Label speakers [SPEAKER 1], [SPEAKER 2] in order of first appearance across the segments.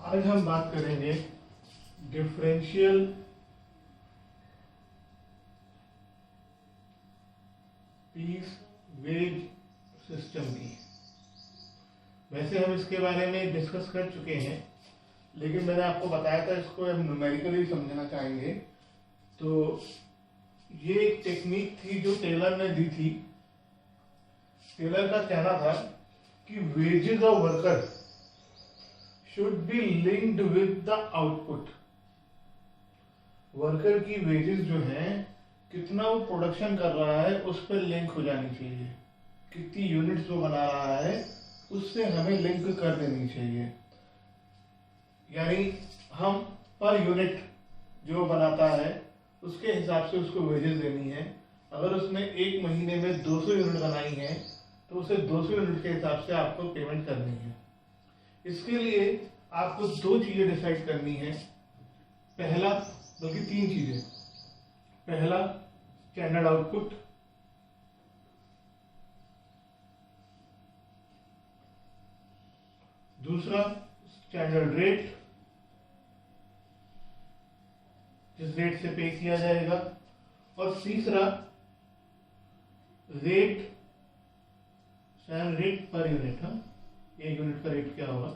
[SPEAKER 1] आज हम बात करेंगे डिफरेंशियल पीस वेज सिस्टम की। वैसे हम इसके बारे में डिस्कस कर चुके हैं, लेकिन मैंने आपको बताया था इसको हम न्यूमेरिकली समझना चाहेंगे। तो ये एक टेक्निक थी जो टेलर ने दी थी। टेलर का कहना था कि wages of worker should be linked with the output. Worker की वेजेस जो हैं, कितना वो प्रोडक्शन कर रहा है उस पर लिंक हो जानी चाहिए। कितनी यूनिट्स वो बना रहा है उससे हमें लिंक कर देनी चाहिए। यानी हम पर यूनिट जो बनाता है उसके हिसाब से उसको वेजेस देनी है। अगर उसने एक महीने में 200 यूनिट बनाई है तो उसे 200 यूनिट के हिसाब से आपको पेमेंट करनी है। इसके लिए आपको दो चीजें डिसाइड करनी है। पहला, बल्कि तीन चीजें। पहला, स्टैंडर्ड आउटपुट। दूसरा, स्टैंडर्ड रेट, जिस रेट से पे किया जाएगा। और तीसरा, rate, standard rate per unit. हाँ, एक यूनिट का रेट क्या होगा।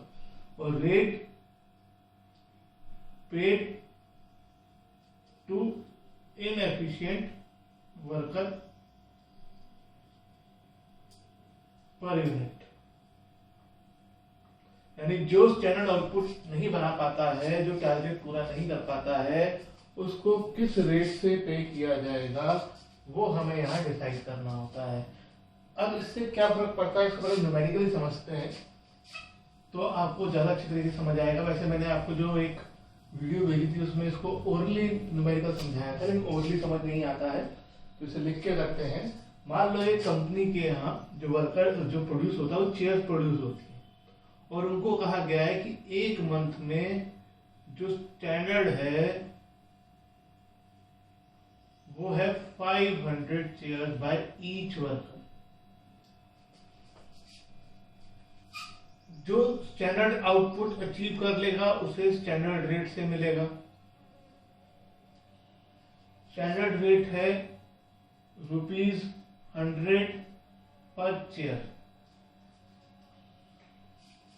[SPEAKER 1] और rate paid to inefficient worker per unit. यानी जो स्टैंडर्ड आउटपुट नहीं बना पाता है, जो टारगेट पूरा नहीं कर पाता है, उसको किस रेट से पे किया जाएगा वो हमें यहाँ डिसाइड करना होता है। अब इससे क्या फर्क पड़ता है, इसको पहले न्यूमेरिकली समझते हैं तो आपको ज्यादा अच्छी तरीके से समझ आएगा। वैसे मैंने आपको जो एक वीडियो भेजी थी उसमें इसको ओरली न्यूमेरिकल समझाया था, लेकिन ओरली समझ नहीं आता है तो इसे लिख के करते हैं। मान लो एक कंपनी के यहाँ जो वर्कर जो प्रोड्यूस होता है वो चेयर प्रोड्यूस होती है, और उनको कहा गया है कि एक मंथ में जो स्टैंडर्ड है वो है 500 चेयर्स बाय ईच वर्कर। जो स्टैंडर्ड आउटपुट अचीव कर लेगा उसे स्टैंडर्ड रेट से मिलेगा। स्टैंडर्ड रेट है ₹100 पर चेयर।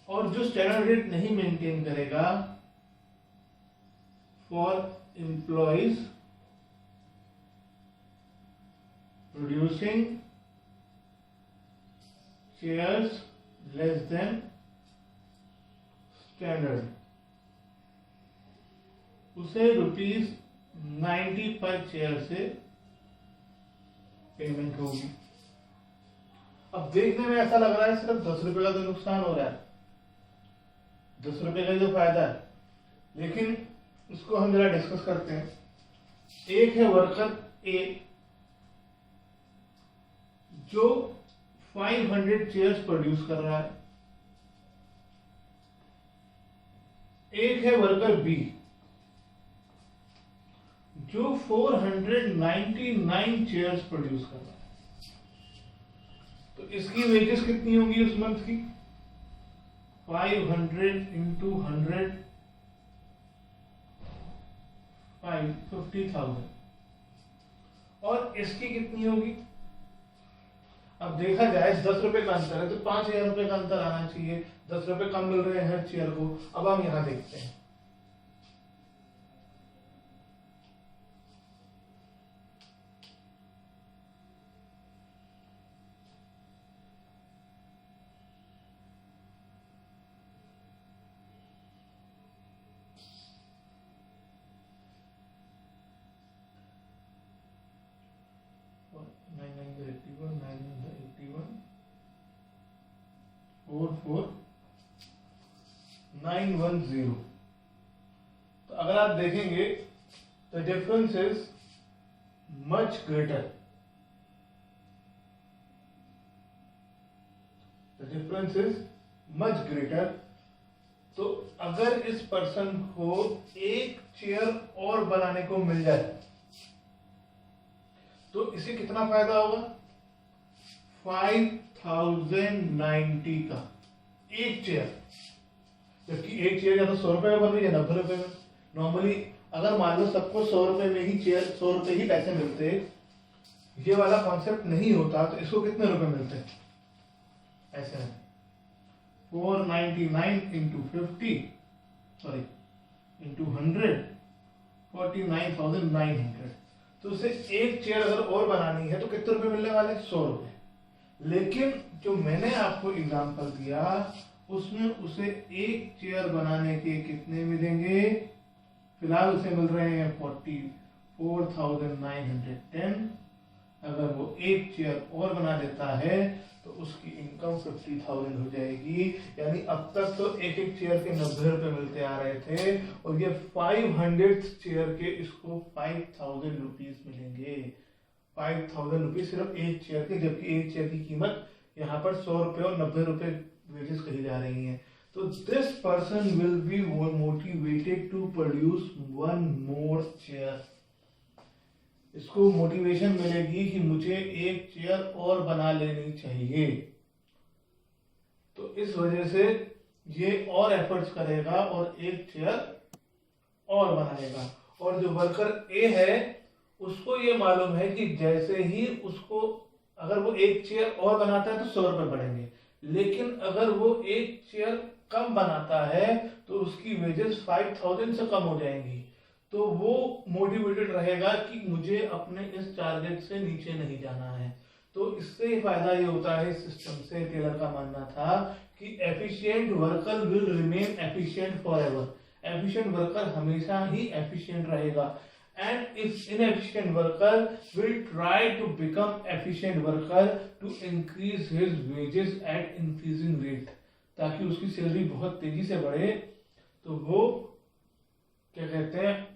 [SPEAKER 1] और जो स्टैंडर्ड रेट नहीं मेंटेन करेगा, for employees producing chairs less than standard, उसे ₹90 पर चेयर से पेमेंट होगी। अब देखने में ऐसा लग रहा है सिर्फ 10 रुपए का तो नुकसान हो रहा है, 10 रुपए का जो फायदा है, लेकिन उसको हम जरा डिस्कस करते हैं। एक है वर्कर ए जो 500 चेयर्स प्रोड्यूस कर रहा है। एक है वर्कर बी जो 499 चेयर्स प्रोड्यूस कर रहा है। तो इसकी वेजेस कितनी होंगी उस मंथ की? 500 इंटू 100, 50,000। और इसकी कितनी होगी? अब देखा जाए 10 रुपए का अंतर है तो 5,000 रुपए का अंतर आना चाहिए। 10 रुपए कम मिल रहे हैं हर चेयर को। अब हम यहां देखते हैं। तो अगर आप देखेंगे the difference is much greater. The difference is much greater. तो अगर इस पर्सन को एक चेयर और बनाने को मिल जाए तो इसे कितना फायदा होगा? 5090 का एक चेयर। जबकि एक चेयर या तो 100 रुपए में बन रही है 90 रुपए में। नॉर्मली अगर मान लो सबको 100 रुपए में ही चेयर 100 रुपए ही पैसे मिलते, ये वाला कॉन्सेप्ट नहीं होता, तो इसको कितने रुपए मिलते? ऐसे में 499 इंटू 50 सॉरी इंटू 100 49,900। तो उसे एक चेयर अगर और बनानी है तो कितने रुपए मिलने वाले? 100 रुपए। लेकिन जो मैंने आपको एग्जांपल दिया उसमें उसे एक चेयर बनाने के कितने मिलेंगे? फिलहाल उसे मिल रहे हैं 44,910। अगर वो एक चेयर और बना देता है तो उसकी इनकम 50,000 हो जाएगी। यानी अब तक तो एक एक चेयर के 90 रुपए मिलते आ रहे थे और ये 500 चेयर के इसको 5,000 रुपीज मिलेंगे। 5,000 रुपीज सिर्फ एक चेयर के, जबकि एक चेयर की कीमत यहाँ पर 100 रुपए और 90 रुपए वेजेस कही जा रही हैं। तो this person will be motivated to produce one more chair. इसको मोटिवेशन मिलेगी कि मुझे एक चेयर और बना लेनी चाहिए। तो इस वजह से ये और एफर्ट्स करेगा और एक चेयर और बनाएगा। और जो वर्कर ए है उसको ये मालूम है कि जैसे ही उसको अगर वो एक चेयर और बनाता है तो 100 रुपए बढ़ेंगे, लेकिन अगर वो एक चेयर कम बनाता है तो उसकी वेजेस 5,000 से कम हो जाएंगी। तो वो मोटिवेटेड रहेगा कि मुझे अपने इस टारगेट से नीचे नहीं जाना है। तो इससे फायदा ये होता है, इस सिस्टम से टेलर का मानना था कि efficient worker will remain efficient forever. Efficient worker हमेशा ही एफिशिएंट रहेगा and if inefficient worker will try to become efficient worker to increase his wages at increasing rate, ताकि उसकी सैलरी बहुत तेजी से बढ़े। तो वो क्या कहते हैं,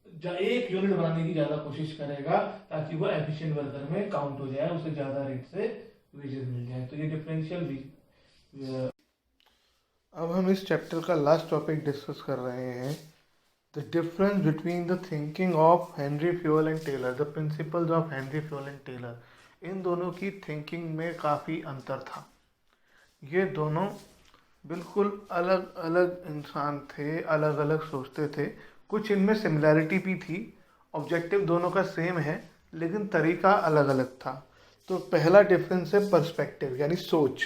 [SPEAKER 1] एक यूनिट बनाने की ज्यादा कोशिश करेगा ताकि वो एफिशिएंट वर्कर में काउंट हो जाए, उसे ज्यादा रेट से वेजेस मिल जाए। तो ये डिफरेंशियल भी। अब हम इस चैप्टर का लास्ट टॉपिक डिस्कस कर रहे हैं, The difference between the thinking of Henry Fayol and Taylor, the principles of Henry Fayol and Taylor। इन दोनों की थिंकिंग में काफ़ी अंतर था। ये दोनों बिल्कुल अलग अलग इंसान थे, अलग अलग सोचते थे। कुछ इनमें सिमिलैरिटी भी थी, ऑब्जेक्टिव दोनों का सेम है लेकिन तरीका अलग अलग था। तो पहला डिफरेंस है पर्सपेक्टिव, यानी सोच।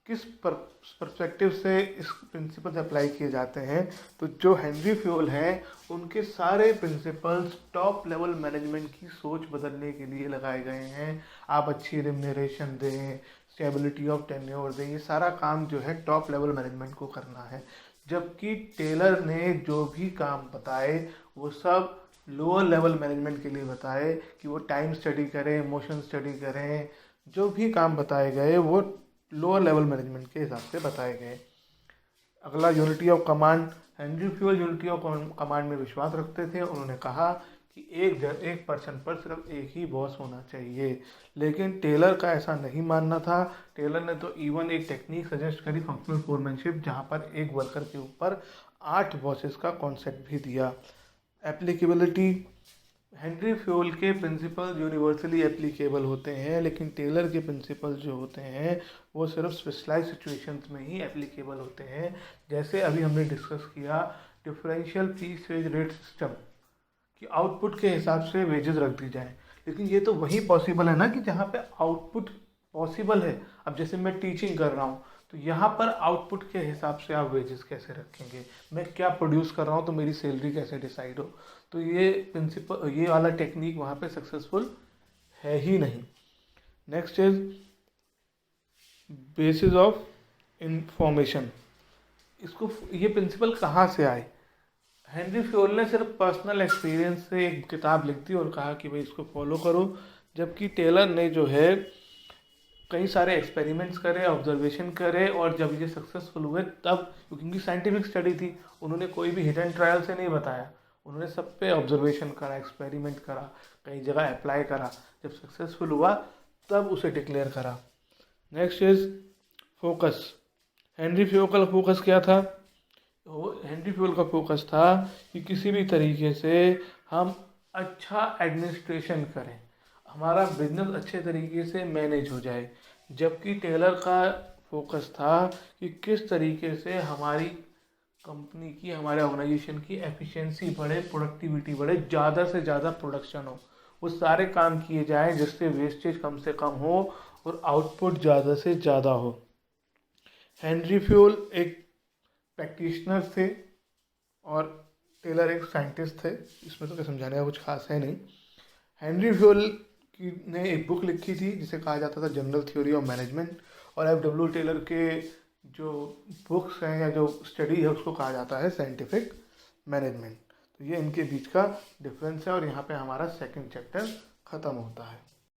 [SPEAKER 1] किस पर्सपेक्टिव से इस प्रिंसिपल अप्लाई किए जाते हैं? तो जो हेनरी फ्योल हैं उनके सारे प्रिंसिपल्स टॉप लेवल मैनेजमेंट की सोच बदलने के लिए लगाए गए हैं। आप अच्छी रिम्यूनरेशन दें, स्टेबिलिटी ऑफ टेन्योर दें, ये सारा काम जो है टॉप लेवल मैनेजमेंट को करना है। जबकि टेलर ने जो भी काम बताए वो सब लोअर लेवल मैनेजमेंट के लिए बताए कि वो टाइम स्टडी करें, मोशन स्टडी करें। जो भी काम बताए गए वो लोअर लेवल मैनेजमेंट के हिसाब से बताए गए। अगला unity of command. Henry fuel unity of command में विश्वास रखते थे। उन्होंने कहा कि एक पर्सन पर सिर्फ एक ही बॉस होना चाहिए, लेकिन टेलर का ऐसा नहीं मानना था। टेलर ने तो इवन एक टेक्निक सजेस्ट करी, फंक्शनल फोरमैनशिप, जहाँ पर एक वर्कर के ऊपर 8 बॉसेस का कॉन्सेप्ट भी दिया। एप्लीकेबिलिटी। हेनरी फ्योल के प्रिंसिपल यूनिवर्सली एप्लीकेबल होते हैं, लेकिन टेलर के प्रिंसिपल जो होते हैं वो सिर्फ स्पेशलाइज सिचुएशंस में ही एप्लीकेबल होते हैं। जैसे अभी हमने डिस्कस किया differential fees wage rate system, कि आउटपुट के हिसाब से वेजेस रख दी जाए। लेकिन ये तो वही पॉसिबल है ना कि जहाँ पे आउटपुट पॉसिबल है। अब जैसे मैं टीचिंग कर रहा हूँ तो यहाँ पर आउटपुट के हिसाब से आप वेजेस कैसे रखेंगे? मैं क्या प्रोड्यूस कर रहा हूँ तो मेरी सैलरी कैसे डिसाइड हो? तो ये प्रिंसिपल, ये वाला टेक्निक वहाँ पे सक्सेसफुल है ही नहीं। Next is basis of information. इसको, ये प्रिंसिपल कहाँ से आए? हेनरी फ्योल ने सिर्फ पर्सनल एक्सपीरियंस से एक किताब लिख दी और कहा कि भाई इसको फॉलो करो। जबकि टेलर ने जो है कई सारे एक्सपेरिमेंट्स करे, ऑब्जर्वेशन करे, और जब ये सक्सेसफुल हुए तब, क्योंकि साइंटिफिक स्टडी थी, उन्होंने कोई भी हिडन ट्रायल से नहीं बताया। उन्होंने सब पे ऑब्जर्वेशन करा, एक्सपेरिमेंट करा, कई जगह अप्लाई करा। जब सक्सेसफुल हुआ तब उसे डिक्लेयर करा। Next is focus. Henry Fayol का फोकस क्या था? हेनरी फ्योल का फोकस था कि किसी भी तरीके से हम अच्छा एडमिनिस्ट्रेशन करें, हमारा बिजनेस अच्छे तरीके से मैनेज हो जाए। जबकि टेलर का फोकस था कि किस तरीके से हमारी कंपनी की, हमारे ऑर्गेनाइजेशन की एफिशिएंसी बढ़े, प्रोडक्टिविटी बढ़े, ज़्यादा से ज़्यादा प्रोडक्शन हो, वो सारे काम किए जाएं जिससे वेस्टेज कम से कम हो और आउटपुट ज़्यादा से ज़्यादा हो। हेनरी फ्यूल एक प्रैक्टिशनर थे और टेलर एक साइंटिस्ट थे, इसमें तो क्या समझाने का कुछ खास है नहीं। हेनरी फ्यूल की ने एक बुक लिखी थी जिसे कहा जाता था जनरल थ्योरी ऑफ मैनेजमेंट, और F.W. टेलर के जो बुक्स हैं या जो स्टडी है उसको कहा जाता है साइंटिफिक मैनेजमेंट। तो ये इनके बीच का डिफरेंस है और यहाँ पे हमारा सेकंड चैप्टर ख़त्म होता है।